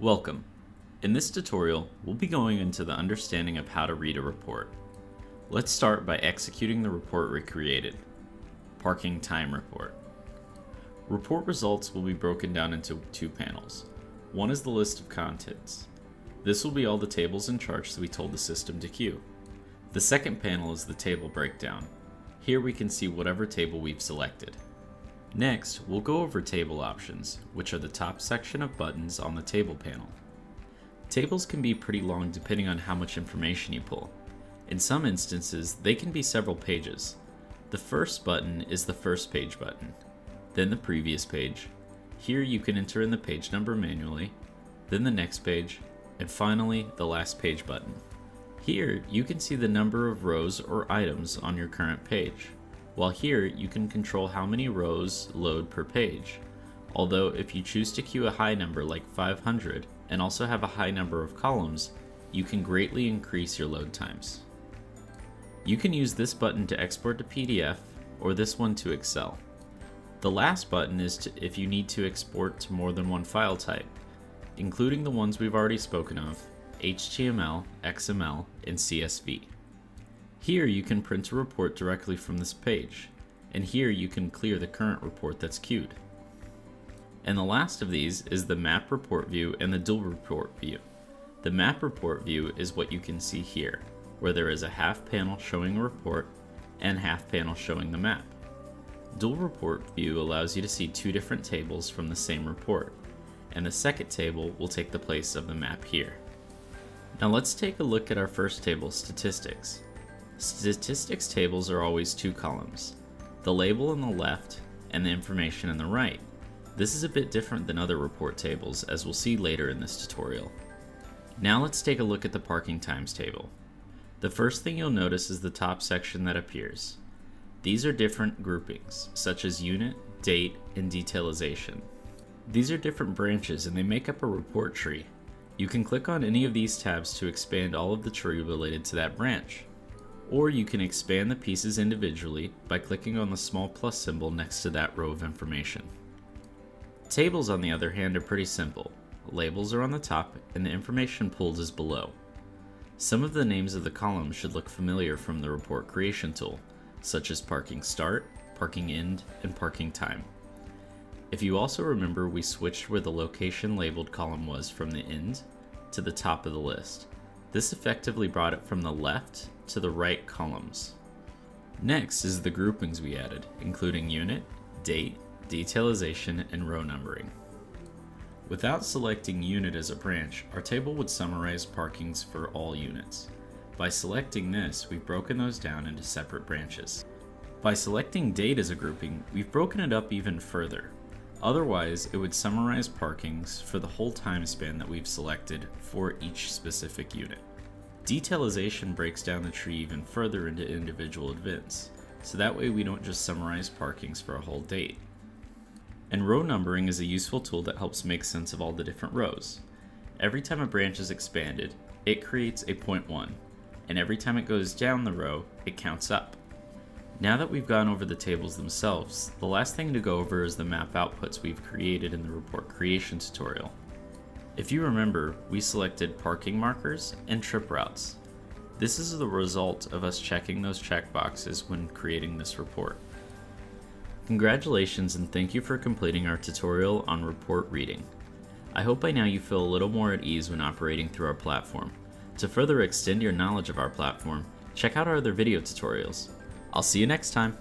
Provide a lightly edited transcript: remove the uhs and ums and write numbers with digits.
Welcome. In this tutorial, we'll be going into the understanding of how to read a report. Let's start by executing the report we created. Parking Time Report. Report results will be broken down into two panels. One is the list of contents. This will be all the tables and charts that we told the system to queue. The second panel is the table breakdown. Here we can see whatever table we've selected. Next, we'll go over table options, which are the top section of buttons on the table panel. Tables can be pretty long depending on how much information you pull. In some instances, they can be several pages. The first button is the first page button, then the previous page. Here you can enter in the page number manually, then the next page, and finally the last page button. Here you can see the number of rows or items on your current page, while here you can control how many rows load per page. Although if you choose to queue a high number like 500 and also have a high number of columns, you can greatly increase your load times. You can use this button to export to PDF or this one to Excel. The last button is if you need to export to more than one file type, including the ones we've already spoken of, HTML, XML, and CSV. Here you can print a report directly from this page, and here you can clear the current report that's queued. And the last of these is the map report view and the dual report view. The map report view is what you can see here, where there is a half panel showing a report and half panel showing the map. Dual report view allows you to see two different tables from the same report, and the second table will take the place of the map here. Now let's take a look at our first table, statistics. Statistics tables are always two columns, the label on the left and the information on the right. This is a bit different than other report tables, as we'll see later in this tutorial. Now let's take a look at the parking times table. The first thing you'll notice is the top section that appears. These are different groupings, such as unit, date, and detailization. These are different branches and they make up a report tree. You can click on any of these tabs to expand all of the tree related to that branch. Or you can expand the pieces individually by clicking on the small plus symbol next to that row of information. Tables, on the other hand, are pretty simple. Labels are on the top and the information pulled is below. Some of the names of the columns should look familiar from the report creation tool, such as parking start, parking end, and parking time. If you also remember, we switched where the location labeled column was from the end to the top of the list. This effectively brought it from the left to the right columns. Next is the groupings we added, including unit, date, detailization, and row numbering. Without selecting unit as a branch, our table would summarize parkings for all units. By selecting this, we've broken those down into separate branches. By selecting date as a grouping, we've broken it up even further. Otherwise, it would summarize parkings for the whole time span that we've selected for each specific unit. Detailization breaks down the tree even further into individual events, so that way we don't just summarize parkings for a whole date. And row numbering is a useful tool that helps make sense of all the different rows. Every time a branch is expanded, it creates a point 1, and every time it goes down the row, it counts up. Now that we've gone over the tables themselves, the last thing to go over is the map outputs we've created in the report creation tutorial. If you remember, we selected parking markers and trip routes. This is the result of us checking those checkboxes when creating this report. Congratulations and thank you for completing our tutorial on report reading. I hope by now you feel a little more at ease when operating through our platform. To further extend your knowledge of our platform, check out our other video tutorials. I'll see you next time.